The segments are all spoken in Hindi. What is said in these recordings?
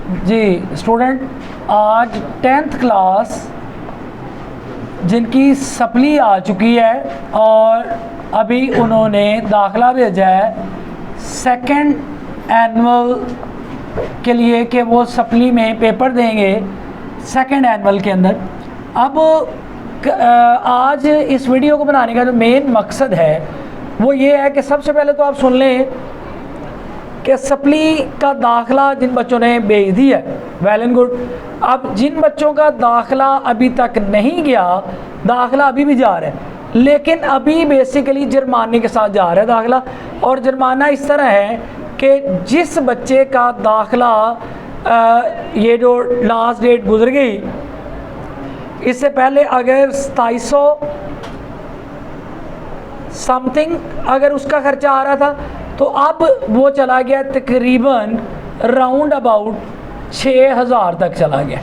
जी स्टूडेंट, आज 10th क्लास जिनकी सप्ली आ चुकी है और अभी उन्होंने दाखला भेजा है सेकंड एनुअल के लिए कि वो सप्ली में पेपर देंगे सेकंड एनुअल के अंदर। अब आज इस वीडियो को बनाने का जो मेन मकसद है वो ये है कि सबसे पहले तो आप सुन लें कि सप्ली का दाखला जिन बच्चों ने भेज दी है, वेल एंड गुड। अब जिन बच्चों का दाखला अभी तक नहीं गया, दाखला अभी भी जा रहा है, लेकिन अभी बेसिकली जुर्माने के साथ जा रहा है दाखला। और जुर्माना इस तरह है कि जिस बच्चे का दाखला ये जो लास्ट डेट गुजर गई, इससे पहले अगर 2700 समथिंग अगर उसका खर्चा आ रहा था, तो अब वो चला गया तकरीबन राउंड अबाउट 6000 तक चला गया।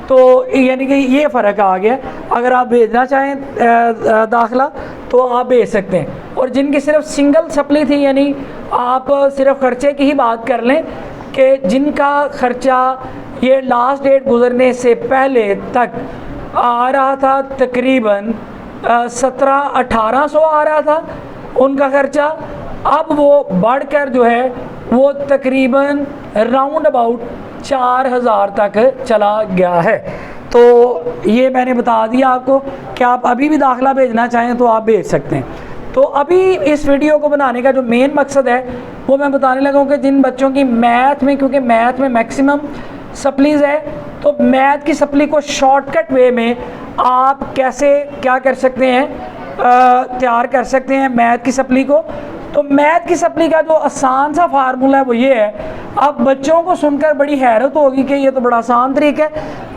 तो यानी कि ये फ़र्क आ गया। अगर आप भेजना चाहें दाखला तो आप भेज सकते हैं। और जिनकी सिर्फ सिंगल सप्ली थी, यानी आप सिर्फ खर्चे की ही बात कर लें कि जिनका खर्चा ये लास्ट डेट गुजरने से पहले तक आ रहा था, तकरीबन 1700-1800 आ रहा था उनका खर्चा, अब वो बढ़कर जो है वो तकरीबन राउंड अबाउट 4000 तक चला गया है। तो ये मैंने बता दिया आपको कि आप अभी भी दाखला भेजना चाहें तो आप भेज सकते हैं। तो अभी इस वीडियो को बनाने का जो मेन मकसद है वो मैं बताने लगा हूँ कि जिन बच्चों की मैथ में, क्योंकि मैथ में मैक्सिमम सप्लीज़ है, तो मैथ की सप्ली को शॉर्टकट वे में आप कैसे क्या कर सकते हैं, तैयार कर सकते हैं मैथ की सप्ली को। तो मैथ की सप्ली का जो आसान सा फार्मूला है वो ये है। अब बच्चों को सुनकर बड़ी हैरत होगी कि ये तो बड़ा आसान तरीका है,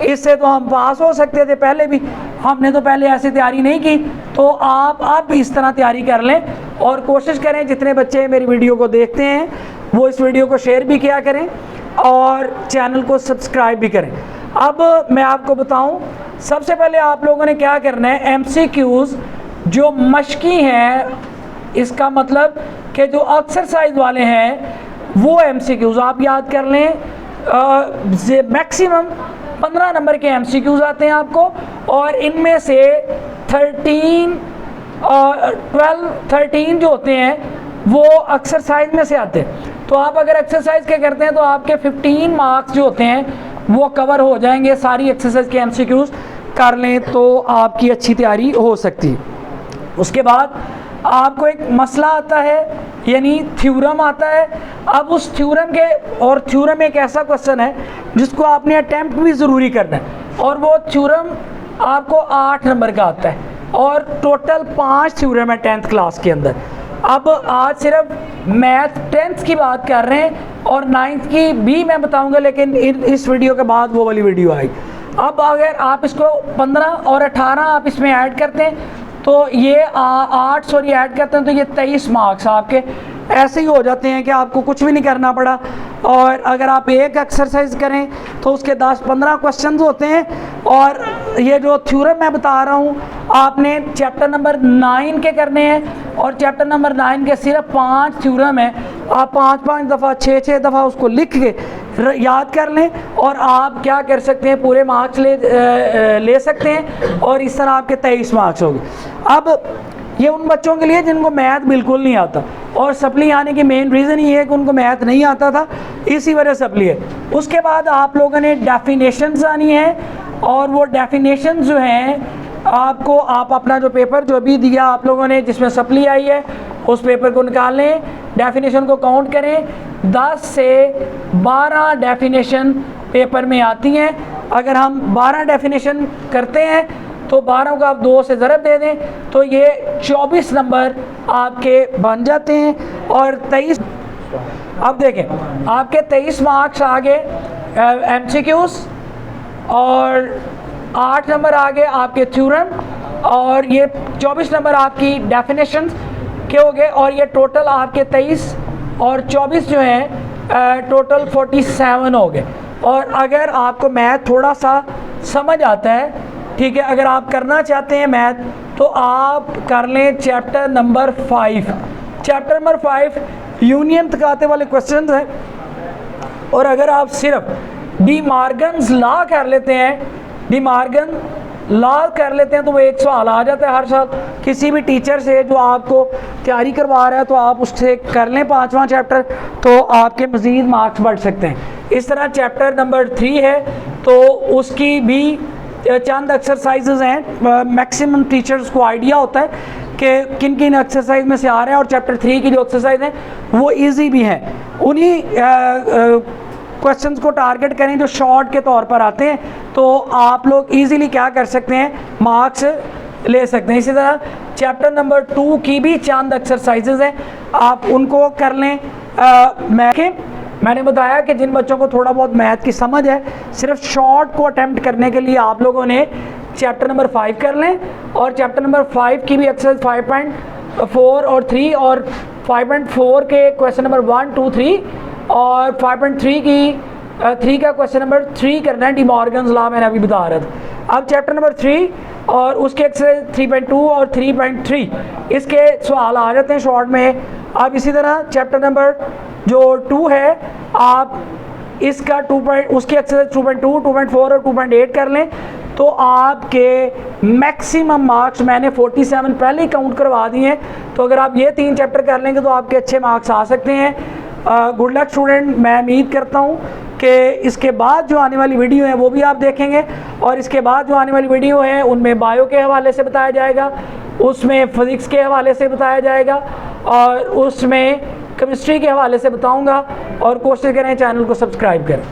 इससे तो हम पास हो सकते थे, पहले भी हमने तो पहले ऐसी तैयारी नहीं की। तो आप अब इस तरह तैयारी कर लें और कोशिश करें जितने बच्चे मेरी वीडियो को देखते हैं वो इस वीडियो को शेयर भी किया करें और चैनल को सब्सक्राइब भी करें। अब मैं आपको बताऊं, सबसे पहले आप लोगों ने क्या करना है, MCQs जो मशकी हैं, इसका मतलब कि जो एक्सरसाइज वाले हैं वो MCQs आप याद कर लें। मैक्सिमम 15 नंबर के MCQs आते हैं आपको, और इनमें से 13 जो होते हैं वो एक्सरसाइज में से आते हैं। तो आप अगर एक्सरसाइज के करते हैं तो आपके 15 मार्क्स जो होते हैं वो कवर हो जाएंगे। सारी एक्सरसाइज के MCQs कर लें तो आपकी अच्छी तैयारी हो सकती है। उसके बाद आपको एक मसला आता है, यानी थ्योरम आता है। अब उस थ्योरम के, और थ्योरम एक ऐसा क्वेश्चन है जिसको आपने अटैम्प्ट भी ज़रूरी करना है, और वो थ्योरम आपको 8 नंबर का आता है और टोटल 5 थ्योरम है 10th क्लास के अंदर। अब आज सिर्फ मैथ 10th की बात कर रहे हैं और 9th की भी मैं बताऊंगा, लेकिन इस वीडियो के बाद वो वाली वीडियो आएगी। अब अगर आप इसको 15 और 18 आप इसमें ऐड करते हैं तो ये 8 ऐड करते हैं तो ये 23 मार्क्स आपके ऐसे ही हो जाते हैं कि आपको कुछ भी नहीं करना पड़ा। और अगर आप एक एक्सरसाइज करें तो उसके 10-15 क्वेश्चन होते हैं। और ये जो थ्योरम मैं बता रहा हूँ आपने चैप्टर नंबर 9 के करने हैं, और चैप्टर नंबर 9 के सिर्फ 5 थ्योरम है। आप 5-5 दफ़ा 6-6 दफ़ा उसको लिख के याद कर लें और आप क्या कर सकते हैं, पूरे मार्क्स ले सकते हैं, और इस तरह आपके 23 मार्क्स होंगे। अब ये उन बच्चों के लिए जिनको मैथ बिल्कुल नहीं आता, और सप्ली आने की मेन रीज़न ये है कि उनको मैथ नहीं आता था, इसी वजह सप्ली है। उसके बाद आप लोगों ने डेफिनेशंस आनी है, और वो डेफिनेशंस जो हैं आपको, आप अपना जो पेपर जो भी दिया आप लोगों ने जिसमें सप्ली आई है उस पेपर को निकाल लें, डेफिनेशन को काउंट करें। 10 से 12 डेफिनेशन पेपर में आती हैं। अगर हम 12 डेफिनेशन करते हैं तो 12 को आप 2 से ज़रब दे दें तो ये 24 नंबर आपके बन जाते हैं। और 23, अब देखें आपके 23 मार्क्स आगे MCQs, और 8 नंबर आगे आपके थ्योरम, और ये 24 नंबर आपकी डेफिनेशन के हो गए। और ये टोटल आपके 23 और 24 जो हैं टोटल 47 हो गए। और अगर आपको मैथ थोड़ा सा समझ आता है, ठीक है, अगर आप करना चाहते हैं मैथ तो आप कर लें chapter number 5। Chapter number 5 union तकाते वाले क्वेश्चन हैं। और अगर आप सिर्फ डी मॉर्गन्स लॉ कर लेते हैं, डी मॉर्गन लॉ कर लेते हैं, तो वो एक सवाल आ जाता है हर साल किसी भी टीचर से जो आपको तैयारी करवा रहा है, तो आप उससे कर लें 5वां चैप्टर, तो आपके मज़ीद मार्क्स बढ़ सकते हैं। इस तरह चैप्टर नंबर 3 है, तो उसकी भी चंद एक्सरसाइजेज हैं। मैक्सिमम टीचर्स को आइडिया होता है कि किन किन एक्सरसाइज में से आ रहे हैं, और चैप्टर 3 की जो एक्सरसाइज हैं वो ईजी भी हैं। उन्हीं क्वेश्चंस को टारगेट करें जो शॉर्ट के तौर पर आते हैं, तो आप लोग इजीली क्या कर सकते हैं, मार्क्स ले सकते हैं। इसी तरह चैप्टर नंबर 2 की भी चंद एक्सरसाइजेज हैं, आप उनको कर लें। मैंने बताया कि जिन बच्चों को थोड़ा बहुत मैथ की समझ है, सिर्फ शॉर्ट को अटेम्प्ट करने के लिए आप लोगों ने चैप्टर नंबर 5 कर लें, और चैप्टर नंबर 5 की भी एक्सरसाइज 5.4 और 3, और 5.4 के क्वेश्चन नंबर 1, 2, 3, और 5.3 की 3 का क्वेश्चन नंबर 3 करना है, डी मॉर्गन्स लॉ मैंने अभी बता रहा था। अब चैप्टर नंबर 3 और उसके एक्सरसाइज 3.2 और 3.3 इसके सवाल आ जाते हैं शॉर्ट में। अब इसी तरह चैप्टर नंबर जो 2 है, आप इसका उसकी एक्सरसाइज 2.2, 2.4 और 2.8 कर लें, तो आपके मैक्सिमम मार्क्स मैंने 47 पहले ही काउंट करवा दिए हैं, तो अगर आप ये 3 चैप्टर कर लेंगे तो आपके अच्छे मार्क्स आ सकते हैं। Good luck student. मैं उम्मीद करता हूँ कि इसके बाद जो आने वाली वीडियो है वो भी आप देखेंगे, और इसके बाद जो आने वाली वीडियो है उनमें बायो के हवाले से बताया जाएगा, उसमें फिज़िक्स के हवाले से बताया जाएगा, और उसमें केमिस्ट्री के हवाले से बताऊंगा। और कोशिश करें चैनल को सब्सक्राइब करें।